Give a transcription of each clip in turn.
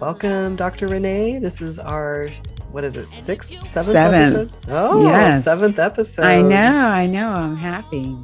Welcome, Dr. Renee. This is our, what is it, seventh Seventh. episode? Oh, Yes. seventh I episode. know. I know. I'm happy.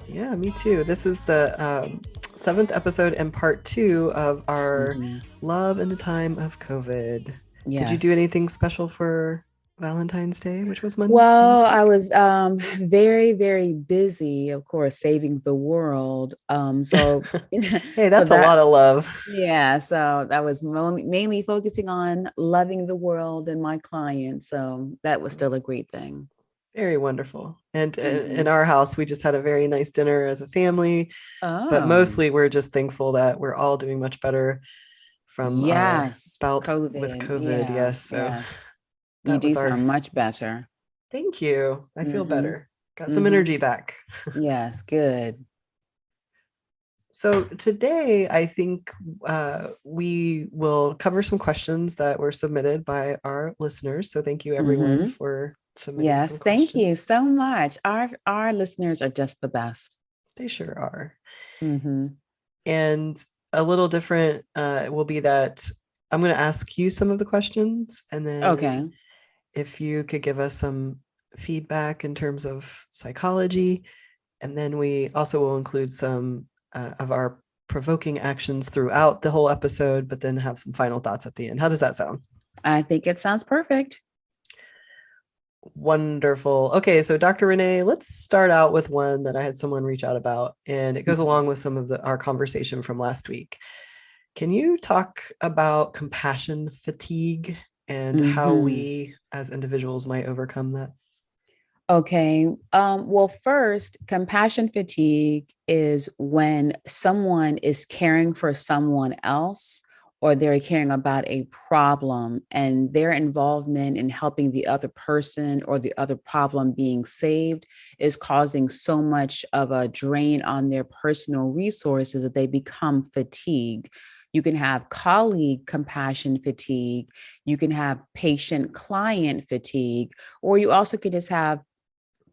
Yeah, me too. This is the seventh episode and part two of our hmm Love in the Time of COVID. Did you do Yes. anything special for Valentine's Day, which was Well, last I week? was very, very busy, of course, saving the world. So Hey, so that's a that lot of love. yeah, so that was mainly focusing on loving the world and my clients. So that was still a great thing. Very wonderful. And in hmm our house, we just had a very nice dinner as a family, but Oh, mostly we're just thankful that we're all doing much better from our yes. bout with COVID. COVID. Yeah, Yes. So yes. You that do was our sound much better. thank you. I feel hmm better. Got some hmm energy back. Yes, good. So today, I think we will cover some questions that were submitted by our listeners. So thank you, everyone, hmm for submitting some Yes, thank you questions. so much. Our listeners are just the best. They sure are. hmm And a little different will be that I'm going to ask you some of the questions, and then Okay. if you could give us some feedback in terms of psychology, and then we also will include some of our provoking actions throughout the whole episode, but then have some final thoughts at the end. How does that sound? I think it sounds perfect. Wonderful. Okay, so Dr. Renee, let's start out with one that I had someone reach out about, and it goes along Mhm. with some of our conversation from last week. Can you talk about compassion fatigue and how hmm we as individuals might overcome that? Okay. Well, first, compassion fatigue is when someone is caring for someone else or they're caring about a problem and their involvement in helping the other person or the other problem being saved is causing so much of a drain on their personal resources that they become fatigued. You can have colleague compassion fatigue, you can have patient client fatigue, or you also could just have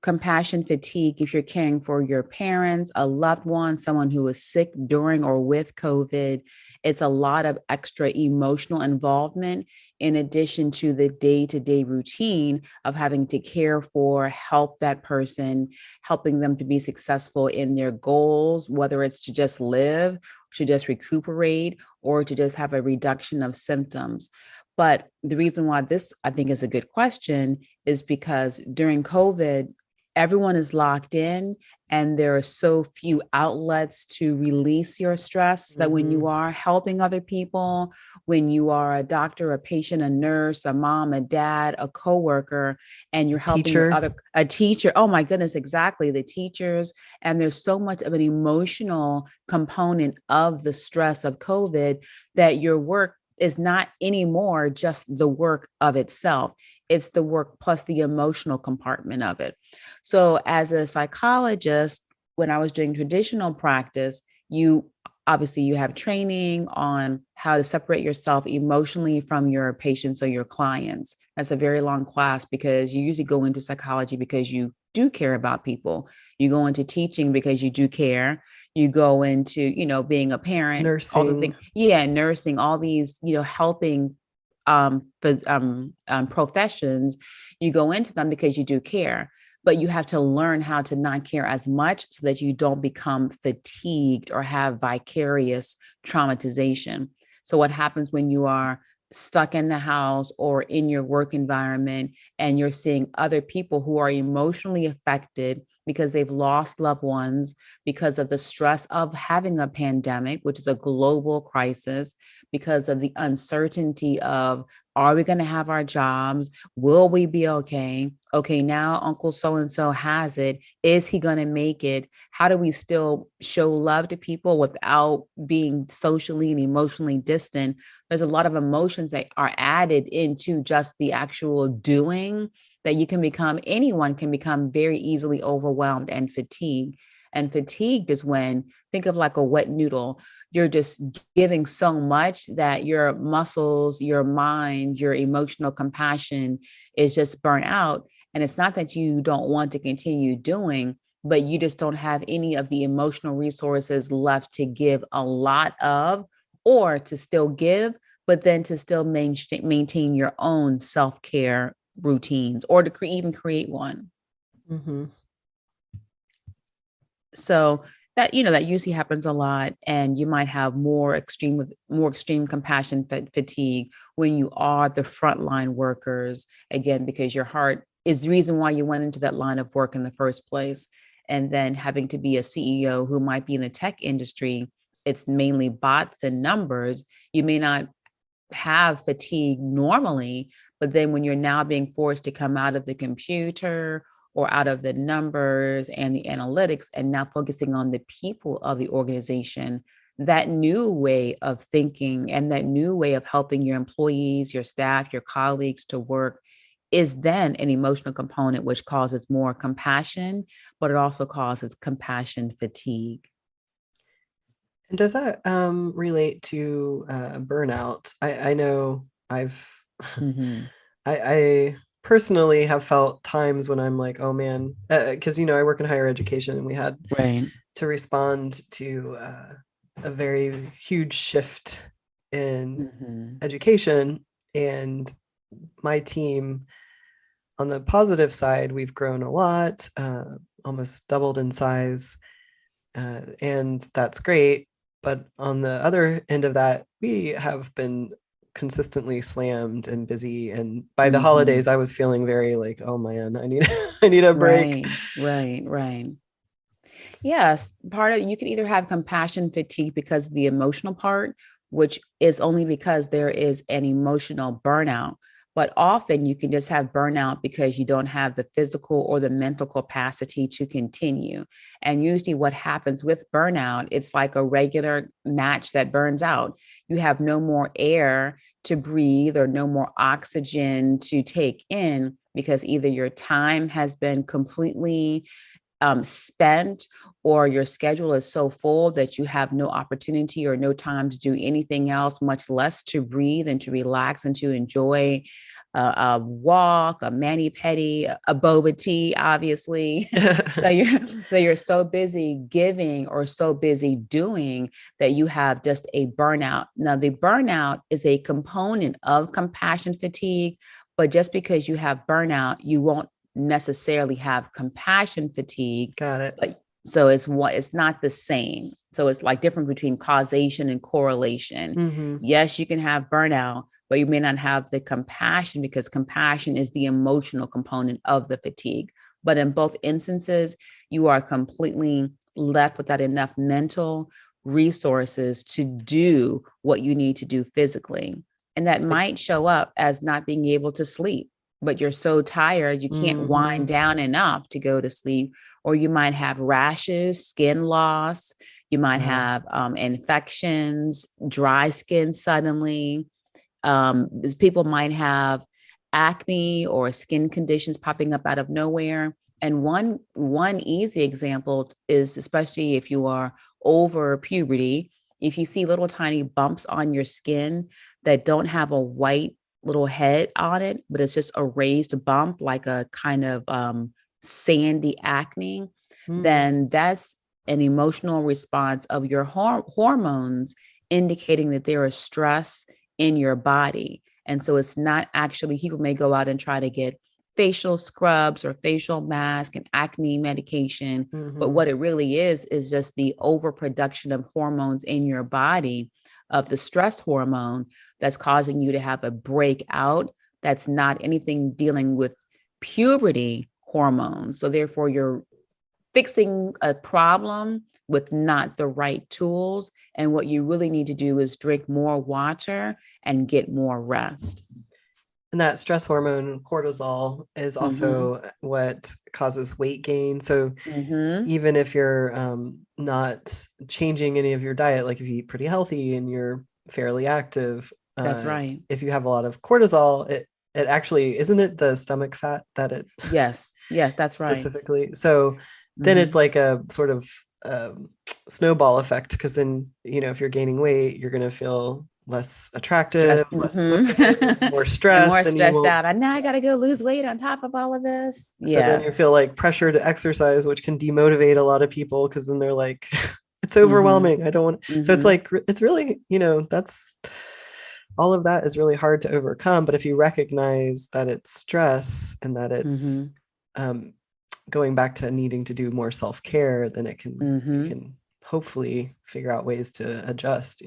compassion fatigue if you're caring for your parents, a loved one, someone who is sick during or with COVID. It's a lot of extra emotional involvement in addition to the day to day routine of having to care for, help that person, helping them to be successful in their goals, whether it's to just live, to just recuperate, or to just have a reduction of symptoms. But the reason why this, I think, is a good question is because during COVID, everyone is locked in and there are so few outlets to release your stress that when Mm-hmm. you are helping other people, when you are a doctor, a patient, a nurse, a mom, a dad, a coworker, and you're A helping the teacher. other, a teacher, oh my goodness, exactly, the teachers, and there's so much of an emotional component of the stress of COVID that your work is not anymore just the work of itself. It's the work plus the emotional compartment of it. So, as a psychologist, when I was doing traditional practice, you obviously you have training on how to separate yourself emotionally from your patients or your clients. That's a very long class because you usually go into psychology because you do care about people. You go into teaching because you do care. You go into, being a parent, all the Nursing. things, yeah, nursing, all these, helping professions. You go into them because you do care, but you have to learn how to not care as much so that you don't become fatigued or have vicarious traumatization. So, what happens when you are stuck in the house or in your work environment and you're seeing other people who are emotionally affected because they've lost loved ones because of the stress of having a pandemic, which is a global crisis, because of the uncertainty of are we going to have our jobs? Will we be okay? Okay, now Uncle so and so has it. Is he going to make it? How do we still show love to people without being socially and emotionally distant? There's a lot of emotions that are added into just the actual doing that anyone can become very easily overwhelmed and fatigued. And fatigued is when, think of like a wet noodle, you're just giving so much that your muscles, your mind, your emotional compassion is just burnt out. And it's not that you don't want to continue doing, but you just don't have any of the emotional resources left to give a lot of or to still give, but then to still maintain your own self-care routines or to even create one. Mm-hmm. So that, that usually happens a lot. And you might have more extreme compassion fatigue when you are the frontline workers, again, because your heart is the reason why you went into that line of work in the first place. And then having to be a CEO who might be in the tech industry, it's mainly bots and numbers. You may not have fatigue normally, but then when you're now being forced to come out of the computer or out of the numbers and the analytics and now focusing on the people of the organization, that new way of thinking and that new way of helping your employees, your staff, your colleagues to work is then an emotional component, which causes more compassion, but it also causes compassion fatigue. And does that relate to burnout? I know Mm-hmm. I personally have felt times when I'm like, oh man, because I work in higher education and we had Right. to respond to a very huge shift in Mm-hmm. education, and my team, on the positive side, we've grown a lot, almost doubled in size, and that's great. But on the other end of that, we have been consistently slammed and busy. And by the Mm-hmm. holidays, I was feeling very like, oh man, I need I need a break. Right, right, right. Yes, part of you could either have compassion fatigue because of the emotional part, which is only because there is an emotional burnout. But often you can just have burnout because you don't have the physical or the mental capacity to continue. And usually, what happens with burnout, it's like a regular match that burns out. You have no more air to breathe or no more oxygen to take in because either your time has been completely spent or your schedule is so full that you have no opportunity or no time to do anything else, much less to breathe and to relax and to enjoy a walk, a mani pedi, a boba tea, obviously. so you're so busy giving or so busy doing that you have just a burnout. Now, the burnout is a component of compassion fatigue, but just because you have burnout, you won't necessarily have compassion fatigue. Got it. But so it's not the same. So it's like different between causation and correlation. Mm-hmm. Yes, you can have burnout, but you may not have the compassion because compassion is the emotional component of the fatigue. But in both instances, you are completely left without enough mental resources to do what you need to do physically. And that It's like, might show up as not being able to sleep, but you're so tired, you can't mm-hmm. wind down enough to go to sleep. Or you might have rashes, skin loss. You might have infections, dry skin suddenly. People might have acne or skin conditions popping up out of nowhere. And one easy example is, especially if you are over puberty, if you see little tiny bumps on your skin that don't have a white little head on it, but it's just a raised bump, like a kind of sandy acne, Mm. then that's an emotional response of your hormones indicating that there is stress in your body. And so it's not actually, people may go out and try to get facial scrubs or facial mask and acne medication. But Mm-hmm. what it really is just the overproduction of hormones in your body of the stress hormone that's causing you to have a breakout that's not anything dealing with puberty hormones. So therefore, you're fixing a problem with not the right tools. And what you really need to do is drink more water and get more rest. And that stress hormone, cortisol, is Mm-hmm. also what causes weight gain. So Mm-hmm. even if you're not changing any of your diet, like if you eat pretty healthy and you're fairly active, That's right. if you have a lot of cortisol, it actually, isn't it the stomach fat that it Yes. Yes, that's right. specifically? So then it's Mm-hmm. like a sort of snowball effect, because then, if you're gaining weight, you're going to feel less attractive, Stressed. less motivated, Mm-hmm. more And stressed, more and you stressed won't. out. And now I got to go lose weight on top of all of this. So then you Yes. feel like pressure to exercise, which can demotivate a lot of people, because then they're like, it's Mm-hmm. overwhelming. I don't want. So it's Mm-hmm. like, it's really, that's all of that is really hard to overcome. But if you recognize that it's stress and that it's going back to needing to do more self-care, then you can hopefully figure out ways to adjust,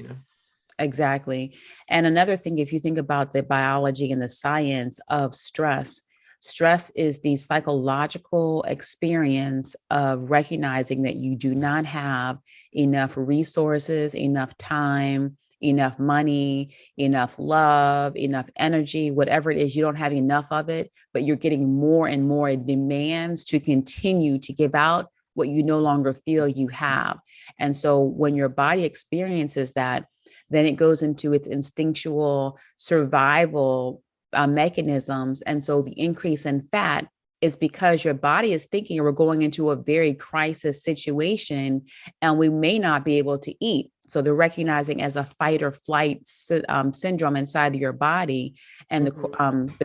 Exactly. And another thing, if you think about the biology and the science of stress, stress is the psychological experience of recognizing that you do not have enough resources, enough time, enough money, enough love, enough energy, whatever it is, you don't have enough of it, but you're getting more and more demands to continue to give out what you no longer feel you have. And so when your body experiences that, then it goes into its instinctual survival mechanisms. And so the increase in fat is because your body is thinking we're going into a very crisis situation and we may not be able to eat. So they're recognizing as a fight or flight syndrome inside of your the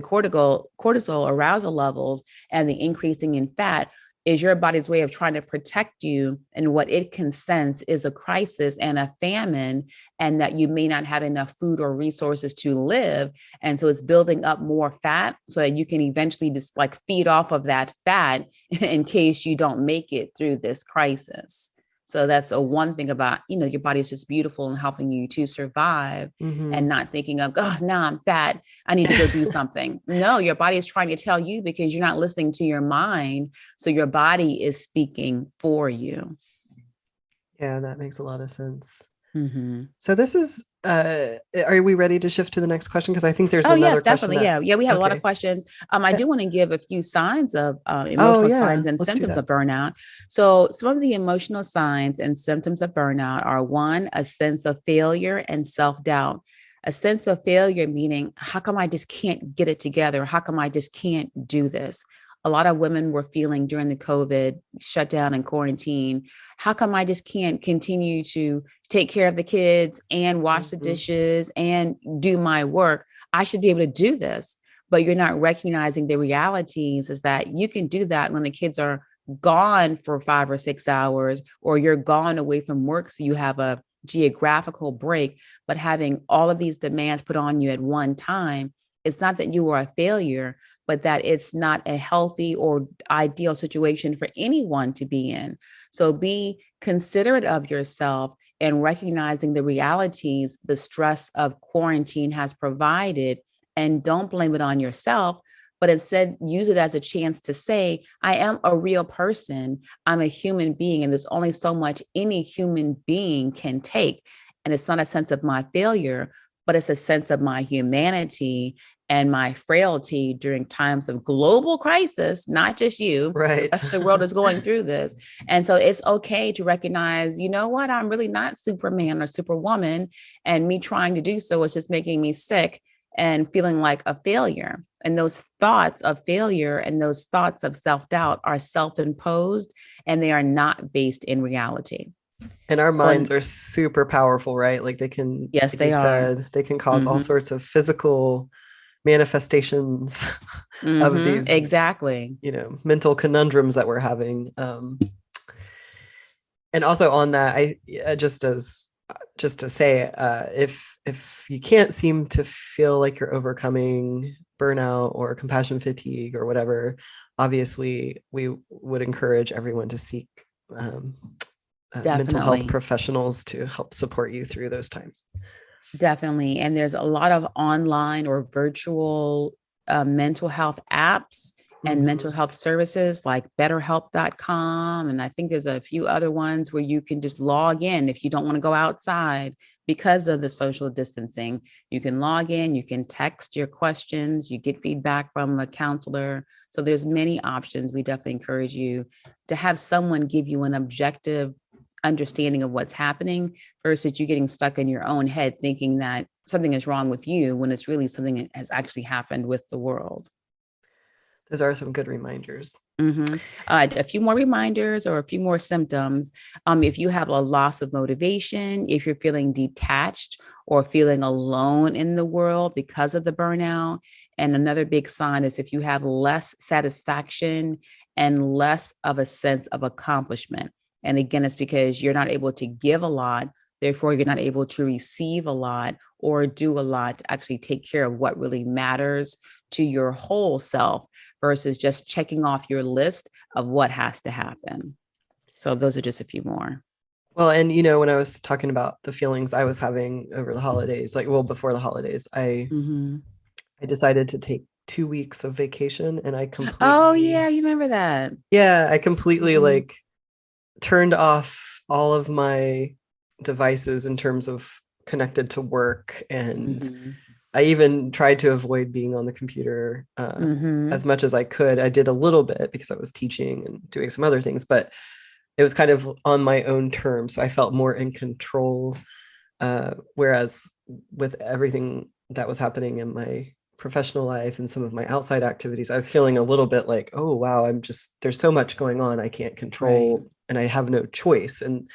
cortisol arousal levels and the increasing in fat is your body's way of trying to protect you. And what it can sense is a crisis and a famine, and that you may not have enough food or resources to live. And so it's building up more fat so that you can eventually just like feed off of that fat in case you don't make it through this crisis. So that's one thing about, your body is just beautiful and helping you to survive and not thinking of, oh, now I'm fat, I need to go do something. No, your body is trying to tell you because you're not listening to your mind. So your body is speaking for you. Yeah, that makes a lot of sense. So this is, are we ready to shift to the next question? Because I think there's another question. Definitely. Yeah, we have a lot of questions. I do want to give a few signs of emotional signs and symptoms of burnout. So some of the emotional signs and symptoms of burnout are: one, a sense of failure and self-doubt. A sense of failure meaning, how come I just can't get it together? How come I just can't do this? A lot of women were feeling during the COVID shutdown and quarantine, how come I just can't continue to take care of the kids and wash the dishes and do my work? I should be able to do this. But you're not recognizing the realities is that you can do that when the kids are gone for 5 or 6 hours, or you're gone away from work. So you have a geographical break, but having all of these demands put on you at one time, it's not that you are a failure, but that it's not a healthy or ideal situation for anyone to be in. So be considerate of yourself and recognizing the realities the stress of quarantine has provided, and don't blame it on yourself, but instead use it as a chance to say, I am a real person. I'm a human being, and there's only so much any human being can take. And it's not a sense of my failure, but it's a sense of my humanity and my frailty during times of global crisis, not just you. Right. The world is going through this. And so it's okay to recognize, you know what, I'm really not Superman or Superwoman. And me trying to do so is just making me sick and feeling like a failure. And those thoughts of failure and those thoughts of self-doubt are self-imposed, and they are not based in reality. And our minds are super powerful, right? Like they can, yes, like they are. They can cause all sorts of physical manifestations of these exactly, mental conundrums that we're having. And also on that, I just to say, if you can't seem to feel like you're overcoming burnout or compassion fatigue or whatever, obviously we would encourage everyone to seek mental health professionals to help support you through those times. Definitely. And there's a lot of online or virtual mental health apps and mental health services like betterhelp.com. And I think there's a few other ones where you can just log in if you don't want to go outside because of the social distancing. You can log in, you can text your questions, you get feedback from a counselor. So there's many options. We definitely encourage you to have someone give you an objective understanding of what's happening versus you getting stuck in your own head thinking that something is wrong with you when it's really something that has actually happened with the world. Those are some good reminders. A few more reminders or a few more symptoms. If you have a loss of motivation, if you're feeling detached or feeling alone in the world because of the burnout. And another big sign is if you have less satisfaction and less of a sense of accomplishment. And again, it's because you're not able to give a lot Therefore, you're not able to receive a lot or do a lot to actually take care of what really matters to your whole self versus just checking off your list of what has to happen. So those are just a few more. Well, and when I was talking about the feelings I was having over the holidays, like, well, before the holidays, Mm-hmm. I decided to take 2 weeks of vacation, and Oh yeah, you remember that? I completely Mm-hmm. like turned off all of my devices in terms of connected to work, and Mm-hmm. I even tried to avoid being on the computer Mm-hmm. as much as I could. I did a little bit because I was teaching and doing some other things, but it was kind of on my own terms. So I felt more in control. Whereas with everything that was happening in my professional life and some of my outside activities, I was feeling a little bit like, oh, wow, there's so much going on I can't Right. control and I have no choice. And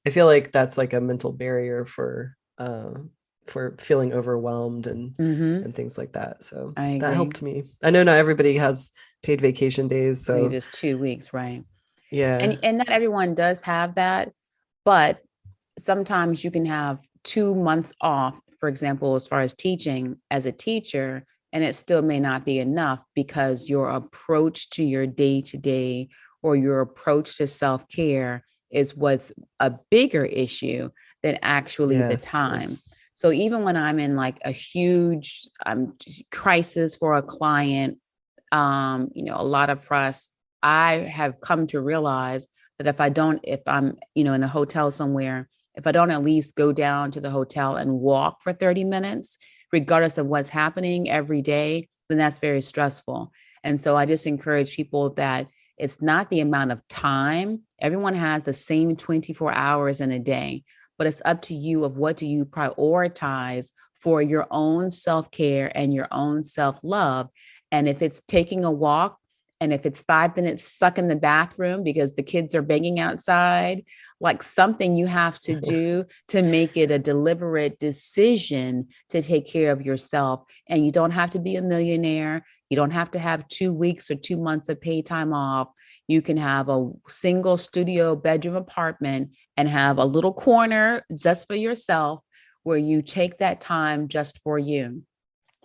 I feel like that's like a mental barrier for feeling overwhelmed Mm-hmm. and things like that. So I that agree. helped me. I know not everybody has paid vacation days. Maybe So just 2 weeks, right? yeah. And not everyone does have that, but sometimes you can have 2 months off, for example, as far as teaching as a teacher, and it still may not be enough because your approach to your day to day or your approach to self care is what's a bigger issue than actually the Yes. time. Yes. So even when I'm in like a huge crisis for a client, a lot of press, I have come to realize that if I'm, in a hotel somewhere, if I don't at least go down to the hotel and walk for 30 minutes, regardless of what's happening every day, then that's very stressful. And so I just encourage people that it's not the amount of time. Everyone has the same 24 hours in a day, but it's up to you of what do you prioritize for your own self-care and your own self-love. And if it's taking a walk, and if it's 5 minutes stuck in the bathroom because the kids are banging outside, like something you have to do to make it a deliberate decision to take care of yourself. And you don't have to be a millionaire. You don't have to have 2 weeks or 2 months of paid time off. You can have a single studio bedroom apartment and have a little corner just for yourself where you take that time just for you.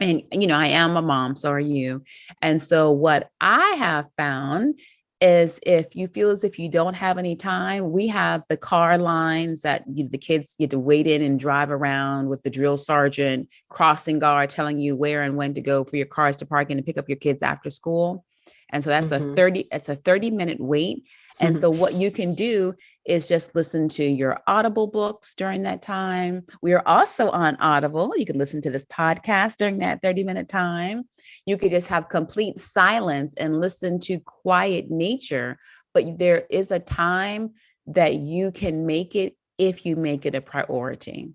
And I am a mom, so are you. And so what I have found is if you feel as if you don't have any time, we have the car lines that the kids get to wait in and drive around with the drill sergeant crossing guard telling you where and when to go for your cars to park and to pick up your kids after school. And so Mhm. it's a 30-minute wait. And so what you can do is just listen to your Audible books during that time. We are also on Audible. You can listen to this podcast during that 30-minute time. You could just have complete silence and listen to quiet nature. But there is a time that you can make it if you make it a priority.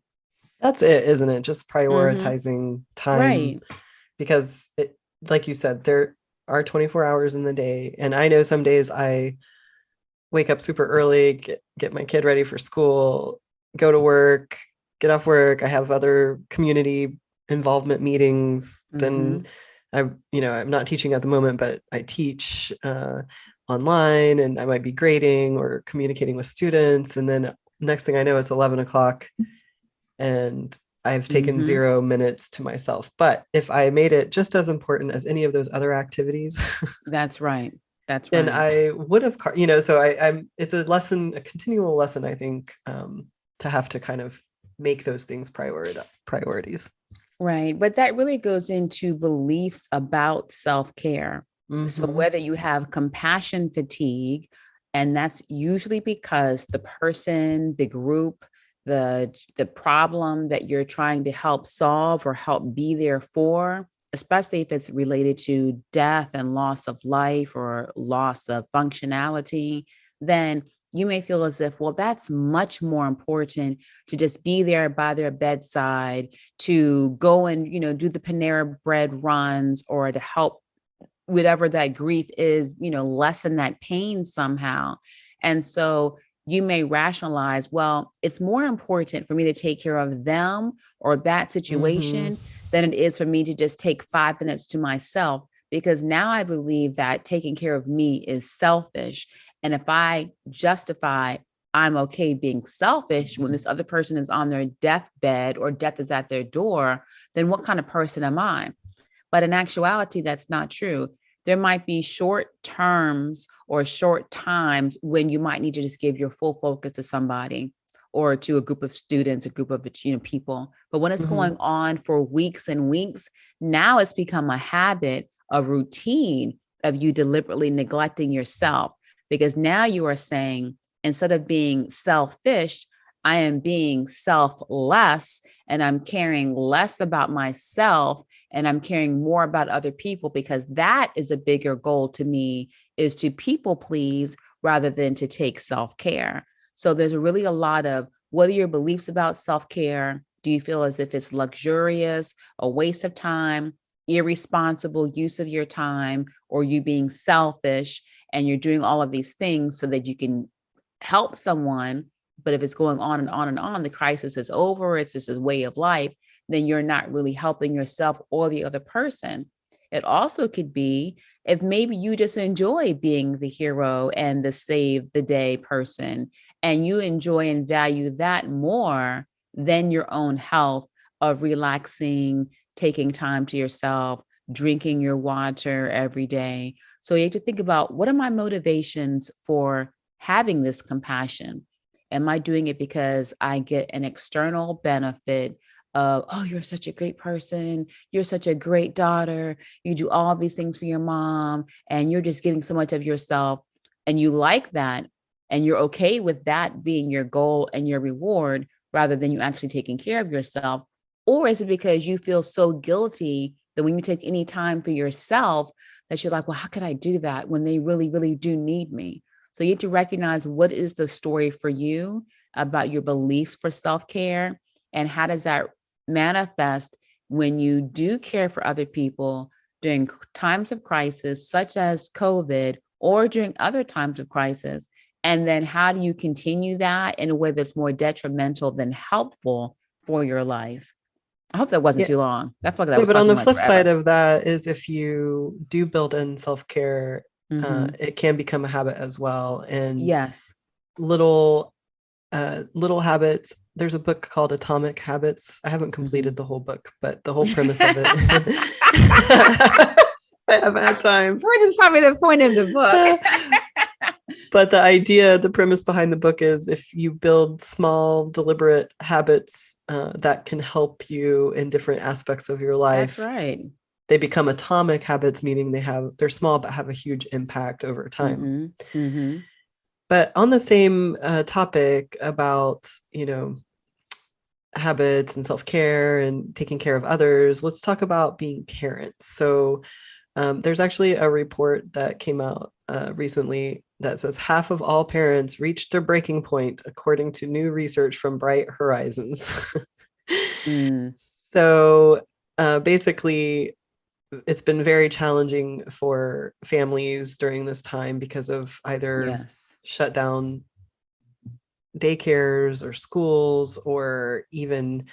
That's it, isn't it? Just Mm-hmm. prioritizing time Right. because like you said, there are 24 hours in the day. And I know some days I wake up super early, get my kid ready for school, go to work, get off work. I have other community involvement meetings. Mm-hmm. Then I'm not teaching at the moment, but I teach online, and I might be grading or communicating with students. And then next thing I know, it's 11 o'clock and I've taken Mm-hmm. 0 minutes to myself. But if I made it just as important as any of those other activities, That's right. That's then right. I would have, so I'm, it's a lesson, a continual lesson, I think, to have to kind of make those things priorities. Right. But that really goes into beliefs about self care. So, Mm-hmm. whether you have compassion fatigue, and that's usually because the person, the group, the problem that you're trying to help solve or help be there for, especially if it's related to death and loss of life or loss of functionality, then you may feel as if, well, that's much more important to just be there by their bedside, to go and do the Panera bread runs, or to help whatever that grief is, lessen that pain somehow. And so you may rationalize, well, it's more important for me to take care of them or that Mm-hmm. situation than it is for me to just take 5 minutes to myself, because now I believe that taking care of me is selfish. And if I justify I'm okay being selfish when this other person is on their deathbed or death is at their door, then what kind of person am I? But in actuality, that's not true. There might be short terms or short times when you might need to just give your full focus to somebody or to a group of students, a group of people. But when it's Mm-hmm. going on for weeks and weeks, now it's become a habit, a routine of you deliberately neglecting yourself. Because now you are saying, instead of being selfish, I am being selfless and I'm caring less about myself and I'm caring more about other people, because that is a bigger goal to me, is to people please rather than to take self-care. So there's really a lot of, what are your beliefs about self-care? Do you feel as if it's luxurious, a waste of time, irresponsible use of your time, or you being selfish and you're doing all of these things so that you can help someone? But if it's going on and on and on, the crisis is over, it's just a way of life, then you're not really helping yourself or the other person. It also could be if maybe you just enjoy being the hero and the save the day person, and you enjoy and value that more than your own health of relaxing, taking time to yourself, drinking your water every day. So you have to think about, what are my motivations for having this compassion? Am I doing it because I get an external benefit of, oh, you're such a great person, you're such a great daughter, you do all these things for your mom, and you're just giving so much of yourself, and you like that, and you're okay with that being your goal and your reward, rather than you actually taking care of yourself? Or is it because you feel so guilty that when you take any time for yourself, that you're like, well, how can I do that when they really, really do need me? So you have to recognize, what is the story for you about your beliefs for self-care, and how does that manifest when you do care for other people during times of crisis, such as COVID, or during other times of crisis? And then how do you continue that in a way that's more detrimental than helpful for your life? I hope that wasn't Yeah. too long. I feel like I Yeah, was but on talking the like flip side forever. of that is, if you do build in self-care, Mm-hmm. it can become a habit as well. And Yes. little little habits. There's a book called Atomic Habits. I haven't Mm-hmm. completed the whole book, but the whole premise of it. I haven't had time. Which is probably the point of the book. But the idea, the premise behind the book is, if you build small, deliberate habits that can help you in different aspects of your That's life, right. they become atomic habits, meaning they're small but have a huge impact over time. Mm-hmm. Mm-hmm. But on the same topic about, habits and self-care and taking care of others, let's talk about being parents. So there's actually a report that came out recently that says half of all parents reached their breaking point, according to new research from Bright Horizons. Mm. So basically, it's been very challenging for families during this time because of either Yes. shut down daycares or schools, or even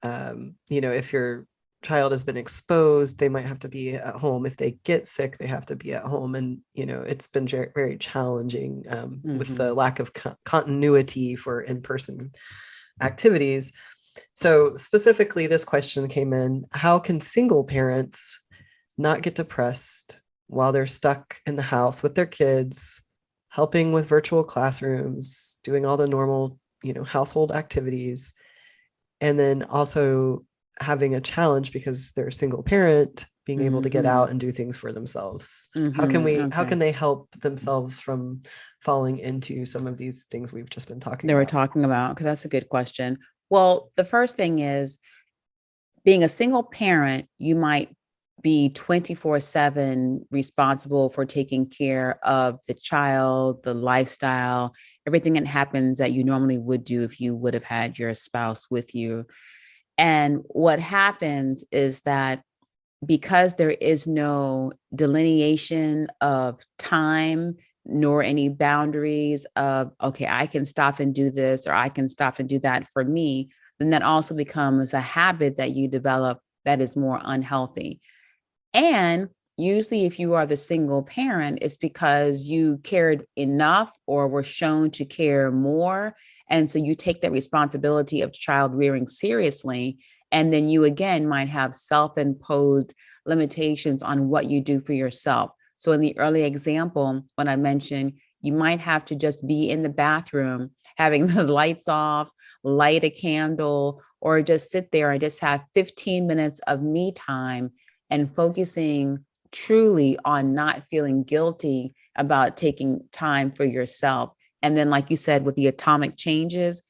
if your child has been exposed, they might have to be at home. If they get sick, they have to be at home. And it's been very challenging with Mm-hmm. the lack of continuity for in-person activities. So specifically, this question came in: how can single parents not get depressed while they're stuck in the house with their kids, helping with virtual classrooms, doing all the normal, household activities, and then also having a challenge because they're a single parent, being able to get Mm-hmm. out and do things for themselves? Mm-hmm. How Okay. can they help themselves from falling into some of these things we've just been talking They were about? talking about, because that's a good question. Well, the first thing is, being a single parent, you might be 24/7 responsible for taking care of the child, the lifestyle, everything that happens that you normally would do if you would have had your spouse with you. And what happens is that, because there is no delineation of time nor any boundaries of, okay, I can stop and do this or I can stop and do that for me, then that also becomes a habit that you develop that is more unhealthy. And Usually, if you are the single parent, it's because you cared enough or were shown to care more. And so you take that responsibility of child rearing seriously. And then you again might have self-imposed limitations on what you do for yourself. So in the early example, when I mentioned you might have to just be in the bathroom, having the lights off, light a candle, or just sit there and just have 15 minutes of me time and focusing truly on not feeling guilty about taking time for yourself. And then, like you said, with the atomic changes,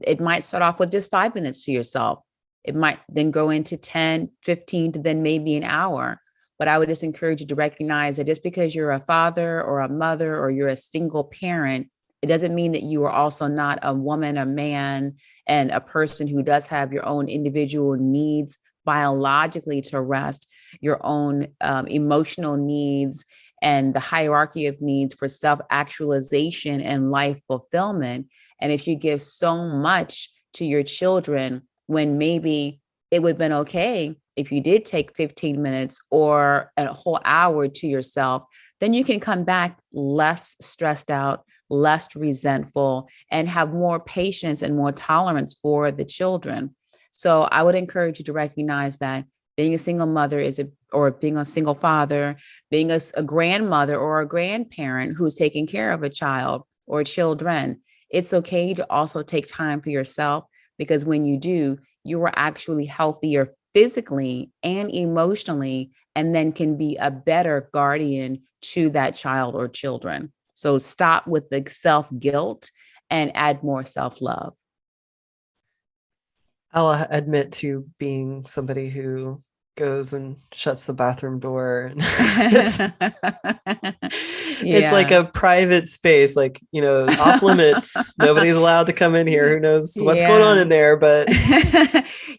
it might start off with just 5 minutes to yourself. It might then go into 10, 15 to then maybe an hour. But I would just encourage you to recognize that just because you're a father or a mother or you're a single parent, it doesn't mean that you are also not a woman, a man, and a person who does have your own individual needs biologically to rest, your own emotional needs, and the hierarchy of needs for self-actualization and life fulfillment. And if you give so much to your children when maybe it would have been okay if you did take 15 minutes or a whole hour to yourself, then you can come back less stressed out, less resentful, and have more patience and more tolerance for the children. So I would encourage you to recognize that being a single mother or being a single father, being a grandmother or a grandparent who's taking care of a child or children, it's okay to also take time for yourself, because when you do, you are actually healthier physically and emotionally, and then can be a better guardian to that child or children. So stop with the self-guilt and add more self-love. I'll admit to being somebody who goes and shuts the bathroom door. It's like a private space, like, off limits. Nobody's allowed to come in here. Who knows what's going on in there? But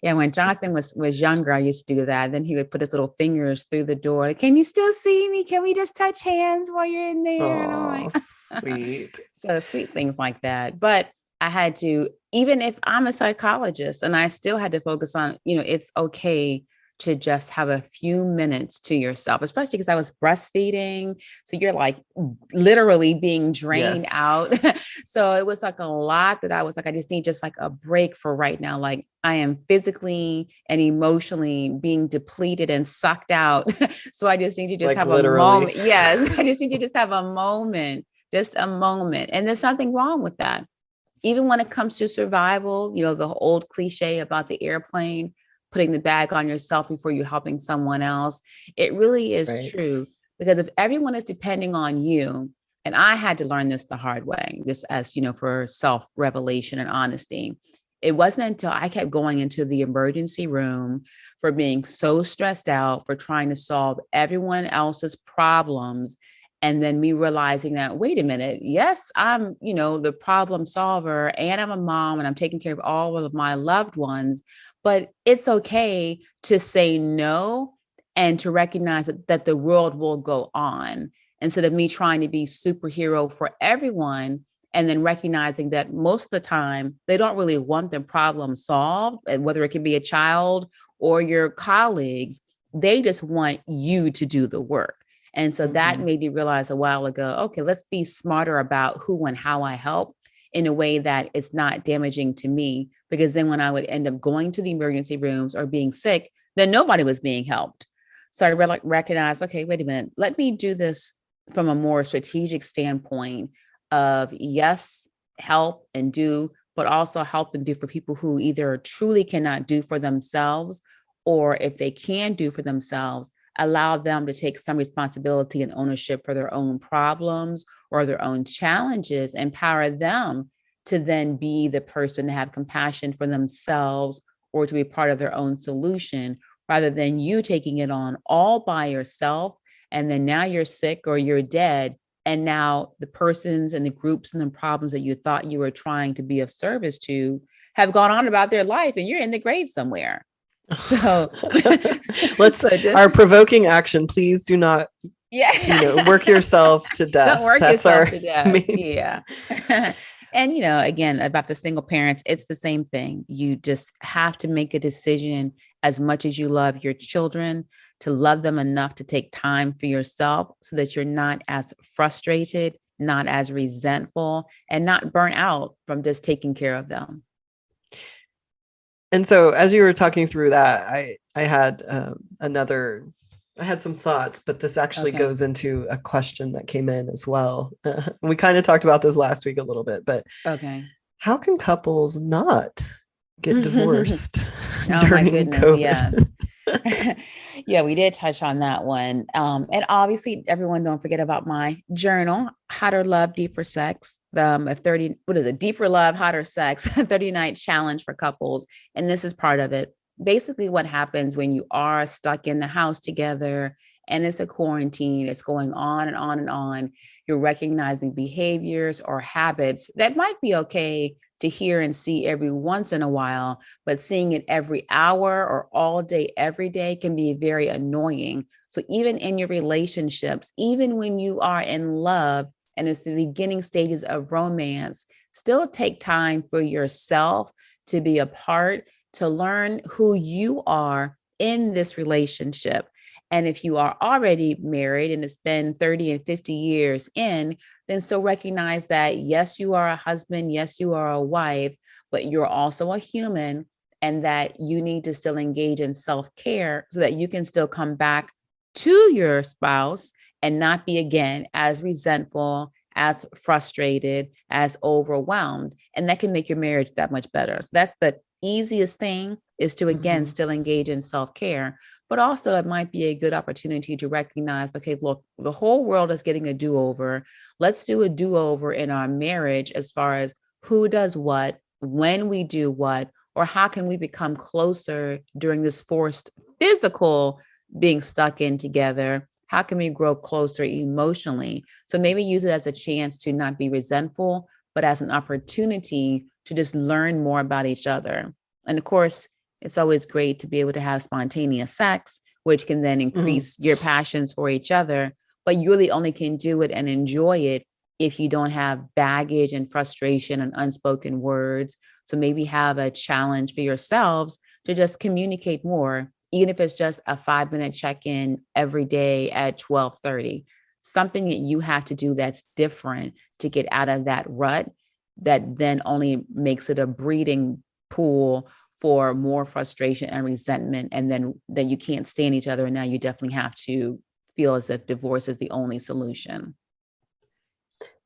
yeah, when Jonathan was younger, I used to do that. Then he would put his little fingers through the door. Like, can you still see me? Can we just touch hands while you're in there? Oh, sweet. So sweet things like that. But I had to, even if I'm a psychologist, and I still had to focus on, it's okay to just have a few minutes to yourself, especially because I was breastfeeding. So you're like literally being drained out. So it was like a lot that I was like, I just need just like a break for right now. Like I am physically and emotionally being depleted and sucked out. So I just need to just like have literally. a moment. Yes. I just need to just have a moment, just a moment. And there's nothing wrong with that. Even when it comes to survival, the old cliche about the airplane, putting the bag on yourself before you're helping someone else. It really is true, because if everyone is depending on you, and I had to learn this the hard way, just as, for self-revelation and honesty, it wasn't until I kept going into the emergency room for being so stressed out, for trying to solve everyone else's problems. And then me realizing that, wait a minute, yes, I'm, the problem solver, and I'm a mom, and I'm taking care of all of my loved ones. But it's okay to say no and to recognize that the world will go on, instead of me trying to be superhero for everyone. And then recognizing that most of the time, they don't really want the problem solved, and whether it can be a child or your colleagues, they just want you to do the work. And so that made me realize a while ago, okay, let's be smarter about who and how I help in a way that it's not damaging to me. Because then when I would end up going to the emergency rooms or being sick, then nobody was being helped. So I recognized, okay, wait a minute, let me do this from a more strategic standpoint of yes, help and do, but also help and do for people who either truly cannot do for themselves, or if they can do for themselves, allow them to take some responsibility and ownership for their own problems or their own challenges, empower them to then be the person to have compassion for themselves or to be part of their own solution, rather than you taking it on all by yourself. And then now you're sick or you're dead. And now the persons and the groups and the problems that you thought you were trying to be of service to have gone on about their life, and you're in the grave somewhere. So our provoking action, please do not work yourself to death. Don't work yourself to death. Yeah. And, again, about the single parents, it's the same thing. You just have to make a decision as much as you love your children to love them enough to take time for yourself so that you're not as frustrated, not as resentful, and not burnt out from just taking care of them. And so as you were talking through that, I had I had some thoughts, but this actually Okay. goes into a question that came in as well. We kind of talked about this last week a little bit, but Okay. how can couples not get divorced Oh my during goodness, COVID? yes. Yeah, we did touch on that one. And obviously, everyone don't forget about my journal, Hotter Love, Deeper Sex, a 30, what is it? Deeper Love, Hotter Sex, 30-night challenge for couples. And this is part of it. Basically, what happens when you are stuck in the house together and it's a quarantine, it's going on and on and on. You're recognizing behaviors or habits that might be okay to hear and see every once in a while, but seeing it every hour or all day, every day can be very annoying. So even in your relationships, even when you are in love and it's the beginning stages of romance, still take time for yourself to be a part, to learn who you are in this relationship. And if you are already married and it's been 30 and 50 years in, then still recognize that, yes, you are a husband, yes, you are a wife, but you're also a human, and that you need to still engage in self-care so that you can still come back to your spouse and not be again as resentful, as frustrated, as overwhelmed. And that can make your marriage that much better. So that's the easiest thing, is to again Mhm. still engage in self-care. But also it might be a good opportunity to recognize, okay, look, the whole world is getting a do-over. Let's do a do-over in our marriage as far as who does what, when we do what, or how can we become closer during this forced physical being stuck in together? How can we grow closer emotionally? So maybe use it as a chance to not be resentful, but as an opportunity to just learn more about each other. And of course, it's always great to be able to have spontaneous sex, which can then Mhm. increase your passions for each other. But you really only can do it and enjoy it if you don't have baggage and frustration and unspoken words. So maybe have a challenge for yourselves to just communicate more, even if it's just a 5-minute check-in every day at 12:30. Something that you have to do that's different to get out of that rut, that then only makes it a breeding pool for more frustration and resentment. And then you can't stand each other. And now you definitely have to feel as if divorce is the only solution.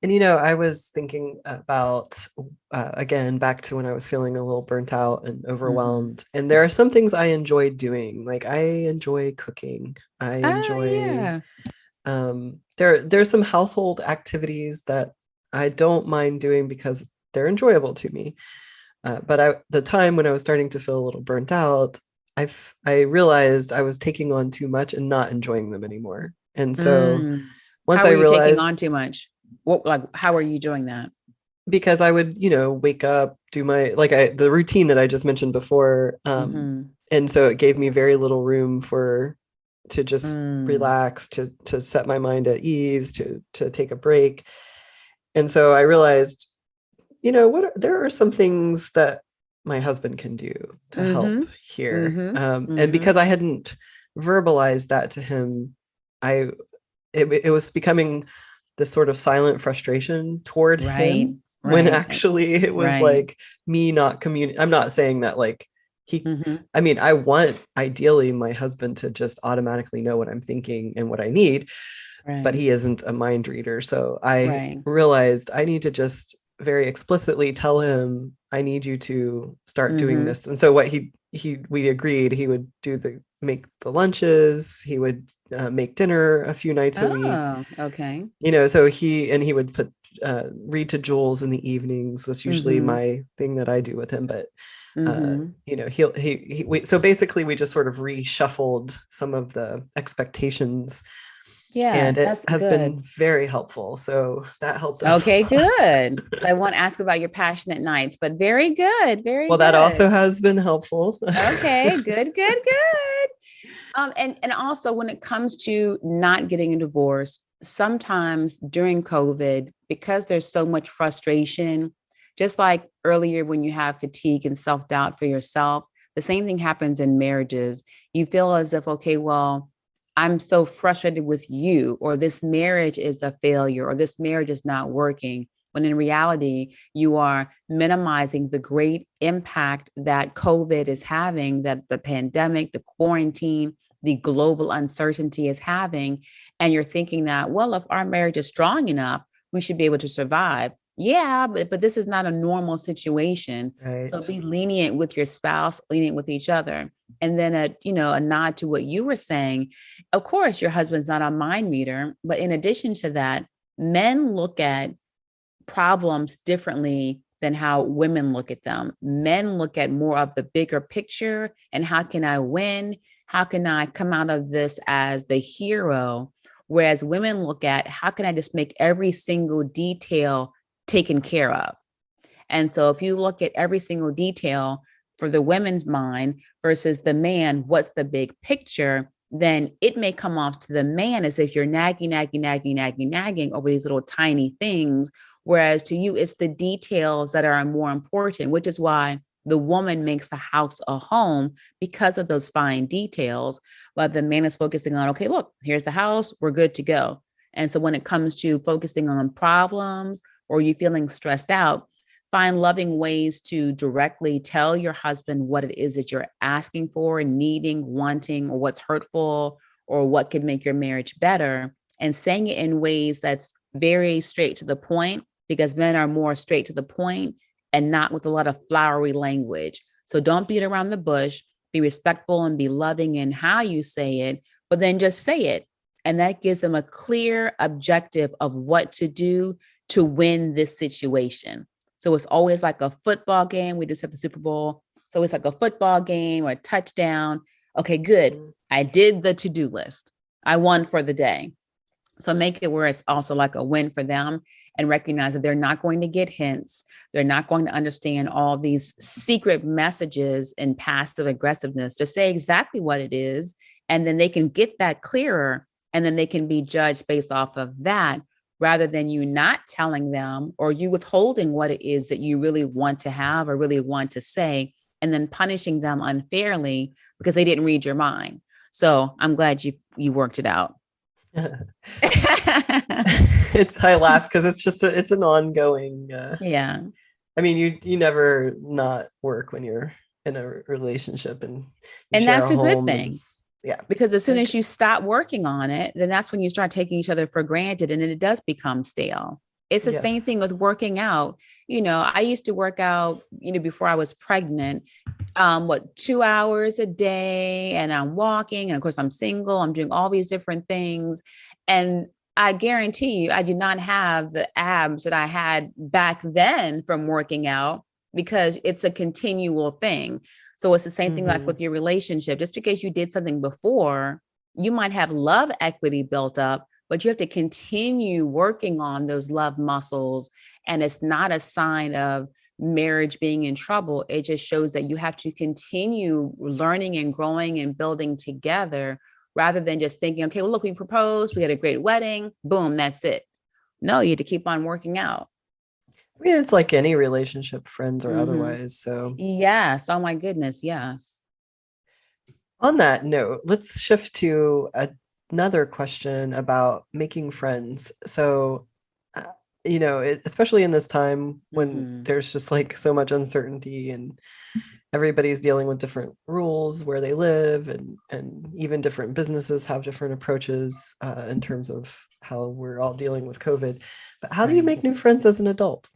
And I was thinking about again back to when I was feeling a little burnt out and Mm-hmm. overwhelmed. And there are some things I enjoy doing. Like I enjoy cooking. I Oh, enjoy yeah. there's some household activities that I don't mind doing because they're enjoyable to me. But the time when I was starting to feel a little burnt out, I realized I was taking on too much and not enjoying them anymore. And so Mm. once How I are you taking realized, on too much? What, like, how are you doing that? because I would, wake up, do my the routine that I just mentioned before, Mm-hmm. and so it gave me very little room for to just Mm. relax, to set my mind at ease, to take a break. And so I realized, there are some things that my husband can do to Mm-hmm. help here. Mm-hmm. And Mm-hmm. because I hadn't verbalized that to him, I it was becoming this sort of silent frustration toward Right. him, when Right. actually it was Right. like me not communicating. I'm not saying that like he, Mm-hmm. I mean, I want ideally my husband to just automatically know what I'm thinking and what I need, but Right. he isn't a mind reader. So I Right. realized I need to just very explicitly tell him, I need you to start doing Mm-hmm. this. And so what we agreed, he would make the lunches, he would make dinner a few nights a week, Oh, okay. so he would read to Jules in the evenings. That's usually Mm-hmm. my thing that I do with him. But Mm-hmm. so basically we just sort of reshuffled some of the expectations, and Yes, it that's has been good. very helpful. So that helped us Okay, a lot. good. So I won't ask about your passionate nights, but very good. Very Well, that also good. has been helpful. Okay, good, good, good. And also when it comes to not getting a divorce, sometimes during COVID, because there's so much frustration, Just like earlier, when you have fatigue and self-doubt for yourself, the same thing happens in marriages. You feel as if, okay, well, I'm so frustrated with you, or this marriage is a failure, or this marriage is not working. When in reality, you are minimizing the great impact that COVID is having, that the pandemic, the quarantine, the global uncertainty is having. And you're thinking that, well, if our marriage is strong enough, we should be able to survive. Yeah, but this is not a normal situation. So Right. be lenient with your spouse, lenient with each other. And then a nod to what you were saying. Of course, your husband's not a mind reader, but in addition to that, men look at problems differently than how women look at them. Men look at more of the bigger picture and how can I win? How can I come out of this as the hero? Whereas women look at how can I just make every single detail taken care of? And so if you look at every single detail for the women's mind versus the man, what's the big picture? Then it may come off to the man as if you're nagging over these little tiny things. Whereas to you, it's the details that are more important, which is why the woman makes the house a home because of those fine details. But the man is focusing on, okay, look, here's the house, we're good to go. And so when it comes to focusing on problems or you feeling stressed out, find loving ways to directly tell your husband what it is that you're asking for, needing, wanting, or what's hurtful, or what could make your marriage better, and saying it in ways that's very straight to the point, because men are more straight to the point and not with a lot of flowery language. So don't beat around the bush, be respectful and be loving in how you say it, but then just say it. And that gives them a clear objective of what to do to win this situation. So it's always like a football game. We just have the Super Bowl. So it's like a football game or a touchdown. Okay, good. I did the to-do list. I won for the day. So make it where it's also like a win for them, and recognize that they're not going to get hints. They're not going to understand all these secret messages and passive aggressiveness. Just say exactly what it is, and then they can get that clearer, and then they can be judged based off of that, rather than you not telling them or you withholding what it is that you really want to have or really want to say, and then punishing them unfairly because they didn't read your mind. So I'm glad you worked it out. It's I laugh because it's an ongoing Yeah. I mean you never not work when you're in a relationship and you And share that's a a good home and thing, yeah. because as soon Okay. as you stop working on it, then that's when you start taking each other for granted and then it does become stale. It's the same Yes. thing with working out. I used to work out, before I was pregnant, 2 hours a day, and I'm walking. And of course, I'm single, I'm doing all these different things. And I guarantee you, I do not have the abs that I had back then from working out, because it's a continual thing. So it's the same thing like Mm-hmm. with your relationship. Just because you did something before, you might have love equity built up, but you have to continue working on those love muscles. And it's not a sign of marriage being in trouble. It just shows that you have to continue learning and growing and building together, rather than just thinking, okay, well, look, we proposed, we had a great wedding, boom, that's it. No, you have to keep on working out. I mean, it's like any relationship, friends or Mm-hmm. otherwise. So Yes. Oh my goodness. Yes. on that note, let's shift to another question about making friends. So, uh, especially in this time when Mm-hmm. there's just like so much uncertainty and everybody's dealing with different rules where they live, and even different businesses have different approaches in terms of how we're all dealing with COVID. But how do you Right. make new friends as an adult?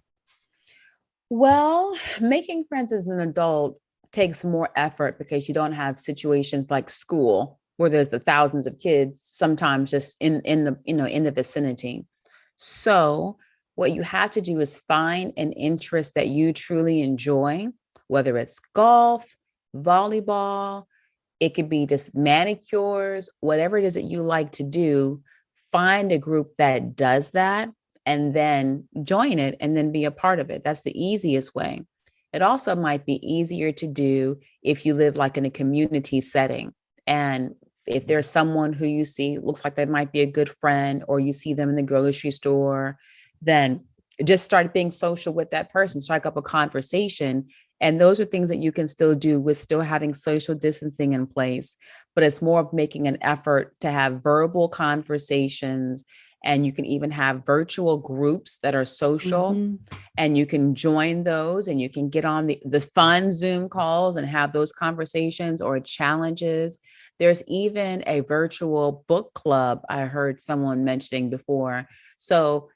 Well, making friends as an adult takes more effort because you don't have situations like school where there's the thousands of kids sometimes just in the in the vicinity. So, what you have to do is find an interest that you truly enjoy, whether it's golf, volleyball, it could be just manicures, whatever it is that you like to do. Find a group that does that and then join it and then be a part of it. That's the easiest way. It also might be easier to do if you live like in a community setting. And if there's someone who you see looks like they might be a good friend, or you see them in the grocery store, then just start being social with that person, strike up a conversation. And those are things that you can still do with still having social distancing in place. But it's more of making an effort to have verbal conversations. And you can even have virtual groups that are social, Mm-hmm. and you can join those, and you can get on the fun Zoom calls and have those conversations or challenges. There's even a virtual book club I heard someone mentioning before. So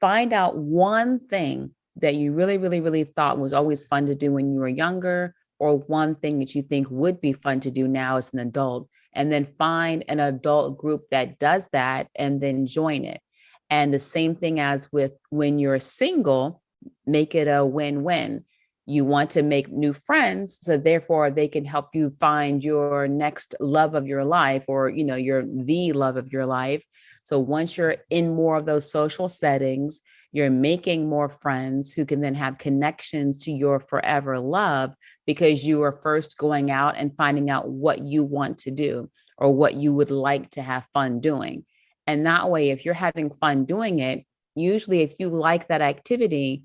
find out one thing that you really, really, really thought was always fun to do when you were younger, or one thing that you think would be fun to do now as an adult, and then find an adult group that does that and then join it. And the same thing as with when you're single, make it a win-win. You want to make new friends, so therefore they can help you find your next love of your life, or your the love of your life. So once you're in more of those social settings, you're making more friends who can then have connections to your forever love, because you are first going out and finding out what you want to do or what you would like to have fun doing. And that way, if you're having fun doing it, usually if you like that activity,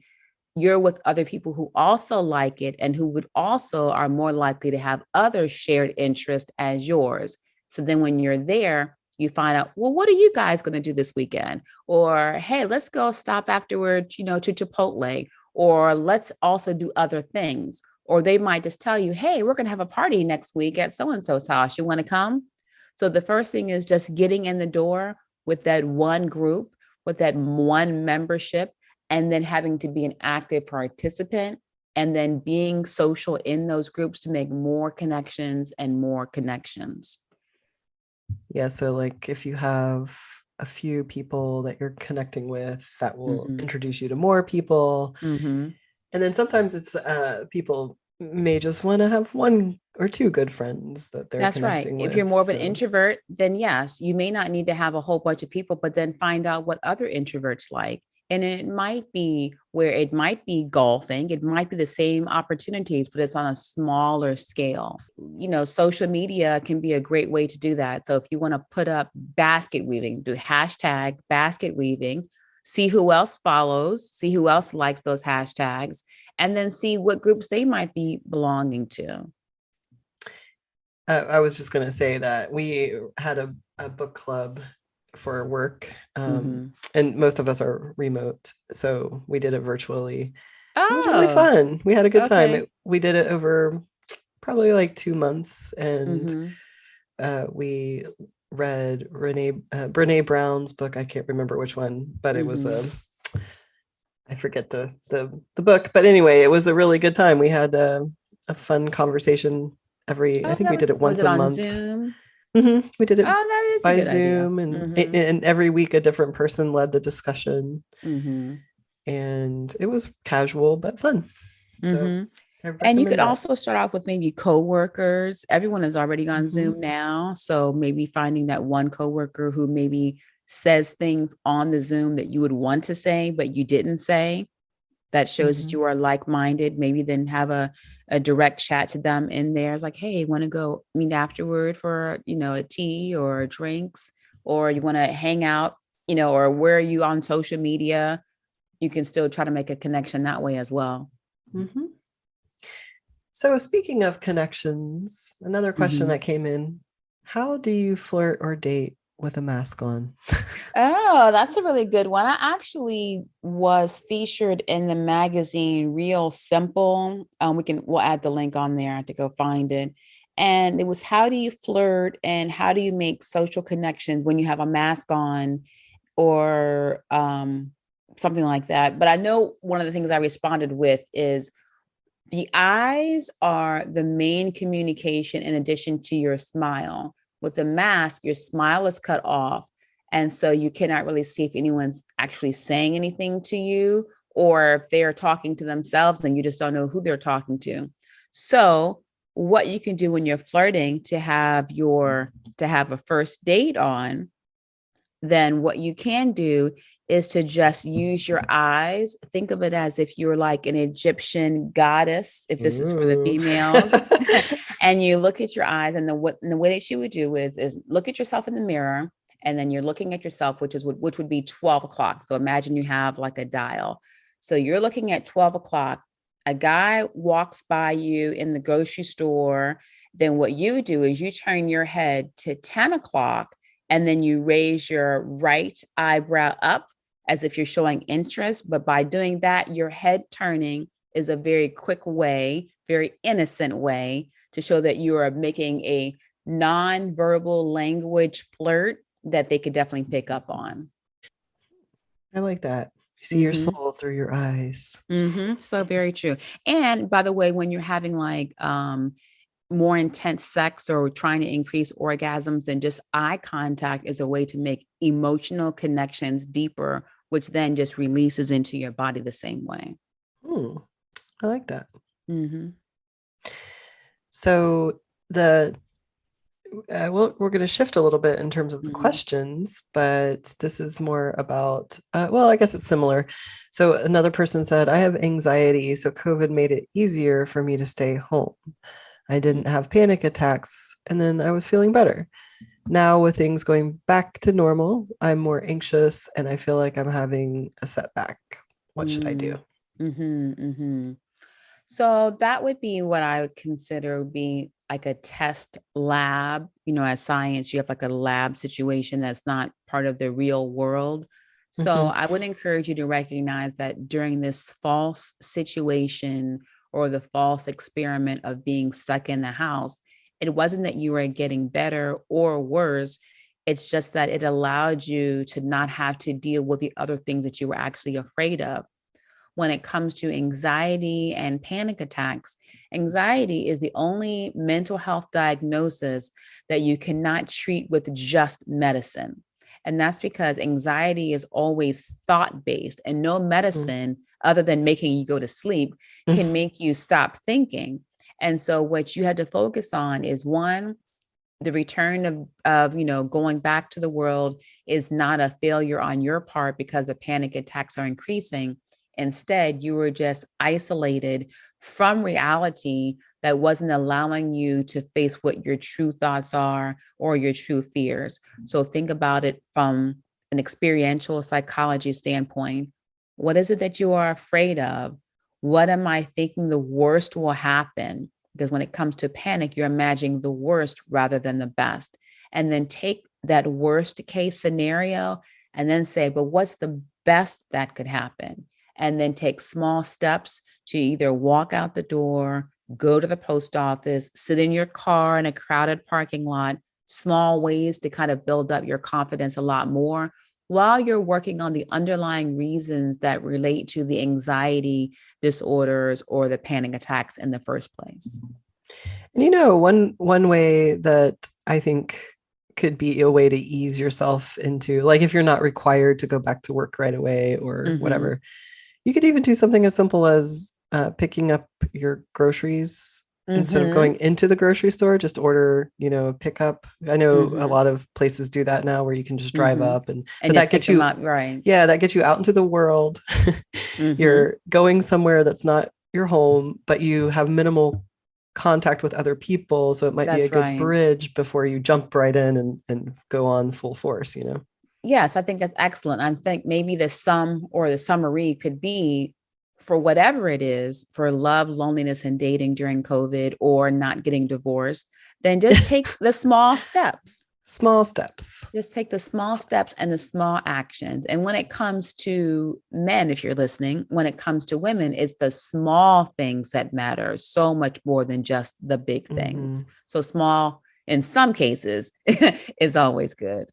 you're with other people who also like it and who would also are more likely to have other shared interests as yours. So then when you're there, you find out, well, what are you guys going to do this weekend? Or, hey, let's go stop afterward, to Chipotle, or let's also do other things. Or they might just tell you, hey, we're going to have a party next week at so-and-so's house. You want to come? So the first thing is just getting in the door with that one group, with that one membership, and then having to be an active participant, and then being social in those groups to make more connections and more connections. Yeah. So like if you have a few people that you're connecting with, that will Mm-hmm. introduce you to more people. Mm-hmm. And then sometimes it's people may just want to have one or two good friends that they're That's right. connecting If you're with. more of an So introvert, then yes, you may not need to have a whole bunch of people, but then find out what other introverts like. And it might be where it might be golfing, it might be the same opportunities, but it's on a smaller scale. Social media can be a great way to do that. So if you want to put up basket weaving, do hashtag basket weaving, see who else follows, see who else likes those hashtags, and then see what groups they might be belonging to. I was just going to say that we had a book club for work, Mm-hmm. and most of us are remote. So we did it virtually. It was really Oh, fun. We had a good time. okay. We did it over probably like 2 months, and Mm-hmm. we read Brene Brown's book. I can't remember which one, but it was Mm-hmm. I forget the book. But anyway, it was a really good time. We had a fun conversation I Oh, think we that did it was once it a on month. Zoom? We did Oh, it that is a by good idea. Zoom, and Mm-hmm. every week a different person led the discussion, Mm-hmm. and it was casual but fun. So Mm-hmm. I And you could recommend that. also start off with maybe coworkers. Everyone is already on Mm-hmm. Zoom now. So maybe finding that one coworker who maybe says things on the Zoom that you would want to say, but you didn't say. That shows that Mm-hmm. you are like-minded. Maybe then have a direct chat to them in there. It's like, hey, want to go meet afterward for, a tea or drinks, or you want to hang out, or where are you on social media? You can still try to make a connection that way as well. Mm-hmm. So speaking of connections, another question Mhm. that came in: how do you flirt or date with a mask on? Oh, that's a really good one. I actually was featured in the magazine Real Simple. We'll add the link on there. I have to go find it. And it was how do you flirt and how do you make social connections when you have a mask on, or something like that. But I know one of the things I responded with is the eyes are the main communication in addition to your smile. With the mask, your smile is cut off. And so you cannot really see if anyone's actually saying anything to you, or if they're talking to themselves and you just don't know who they're talking to. So what you can do when you're flirting to have a first date on, then what you can do is to just use your eyes. Think of it as if you're like an Egyptian goddess, if this is for the Ooh. females. And you look at your eyes, and the way that you would do is look at yourself in the mirror and then you're looking at yourself, which would be 12 o'clock. So imagine you have like a dial. So you're looking at 12 o'clock. A guy walks by you in the grocery store. Then what you do is you turn your head to 10 o'clock, and then you raise your right eyebrow up as if you're showing interest. But by doing that, your head turning is a very quick way, very innocent way to show that you are making a non-verbal language flirt that they could definitely pick up on. I like that. You see your soul through your eyes. So very true. And by the way, when you're having like more intense sex or trying to increase orgasms, then just eye contact is a way to make emotional connections deeper, which then just releases into your body the same way. I like that. So we're going to shift a little bit in terms of the questions, but this is more about, well, I guess it's similar. So another person said, I have anxiety, so COVID made it easier for me to stay home. I didn't have panic attacks, and then I was feeling better. Now with things going back to normal, I'm more anxious and I feel like I'm having a setback. What should I do? So that would be what I would consider would be like a test lab. You know, as science, you have like a lab situation that's not part of the real world. So I would encourage you to recognize that during this false situation or the false experiment of being stuck in the house, it wasn't that you were getting better or worse. It's just that it allowed you to not have to deal with the other things that you were actually afraid of. When it comes to anxiety and panic attacks, anxiety is the only mental health diagnosis that you cannot treat with just medicine. And that's because anxiety is always thought-based, and no medicine other than making you go to sleep can make you stop thinking. And so what you had to focus on is, one, the return of going back to the world is not a failure on your part because the panic attacks are increasing. Instead, you were just isolated from reality that wasn't allowing you to face what your true thoughts are or your true fears. So think about it from an experiential psychology standpoint. What is it that you are afraid of? What am I thinking the worst will happen? Because when it comes to panic, you're imagining the worst rather than the best. And then take that worst case scenario and then say, but what's the best that could happen? And then take small steps to either walk out the door, go to the post office, sit in your car in a crowded parking lot, small ways to kind of build up your confidence a lot more while you're working on the underlying reasons that relate to the anxiety disorders or the panic attacks in the first place. And one way that I think could be a way to ease yourself into, like, if you're not required to go back to work right away or whatever, you could even do something as simple as picking up your groceries instead of going into the grocery store. Just order, pickup. I know a lot of places do that now where you can just drive up and but that gets you up, right? Yeah, that gets you out into the world. You're going somewhere that's not your home, but you have minimal contact with other people. So it might be a good bridge before you jump right in and go on full force, Yes, I think that's excellent. I think maybe the sum or the summary could be, for whatever it is, for love, loneliness, and dating during COVID or not getting divorced, then just take the small steps. Small steps. Just take the small steps and the small actions. And when it comes to men, if you're listening, when it comes to women, it's the small things that matter so much more than just the big things. So small, in some cases, is always good.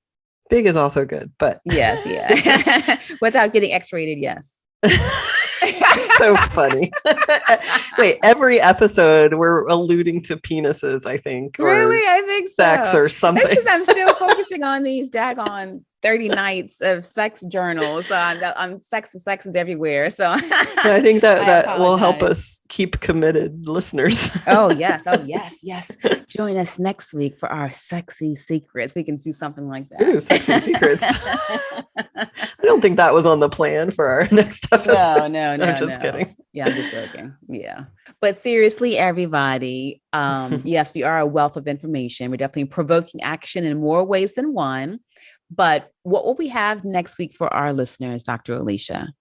Big is also good, but yes, yeah. Without getting X-rated, yes. So funny. Wait, every episode we're alluding to penises, I think. Really? I think so. Sex or something. Because I'm still focusing on these daggone 30 nights of sex journals. On sex is everywhere. So I think that will help us keep committed listeners. Oh, yes. Join us next week for our sexy secrets. We can do something like that. Ooh, sexy secrets. I don't think that was on the plan for our next episode. No. I'm just kidding. Yeah, I'm just joking. Yeah. But seriously, everybody, yes, we are a wealth of information. We're definitely provoking action in more ways than one. But what will we have next week for our listeners, Dr. Alicia?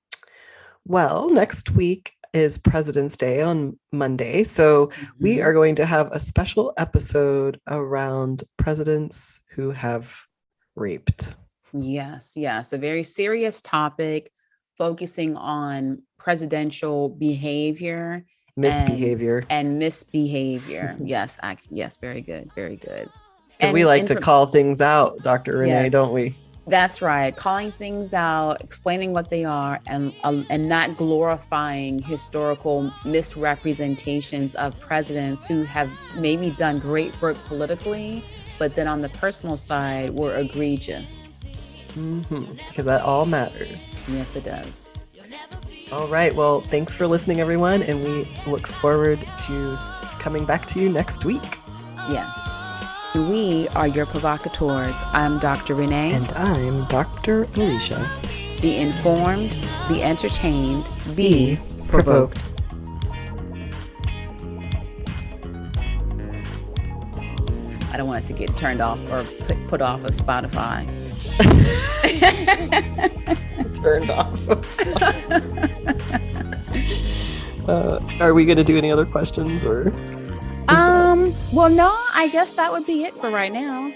Well, next week is President's Day on Monday. So we are going to have a special episode around presidents who have raped. Yes, yes. A very serious topic focusing on presidential behavior Misbehavior. and misbehavior. Yes, yes, very good, very good. Because we like to call things out, Dr. Renee, Yes. don't we? That's right. Calling things out, explaining what they are, and not glorifying historical misrepresentations of presidents who have maybe done great work politically, but then on the personal side were egregious. Because that all matters. Yes, it does. All right. Well, thanks for listening, everyone. And we look forward to coming back to you next week. Yes. We are your provocateurs. I'm Dr. Renee. And I'm Dr. Alicia. Be informed, be entertained, be provoked. I don't want us to get turned off or put off of Spotify. Turned off of Spotify. Are we going to do any other questions or? Well, no, I guess that would be it for right now.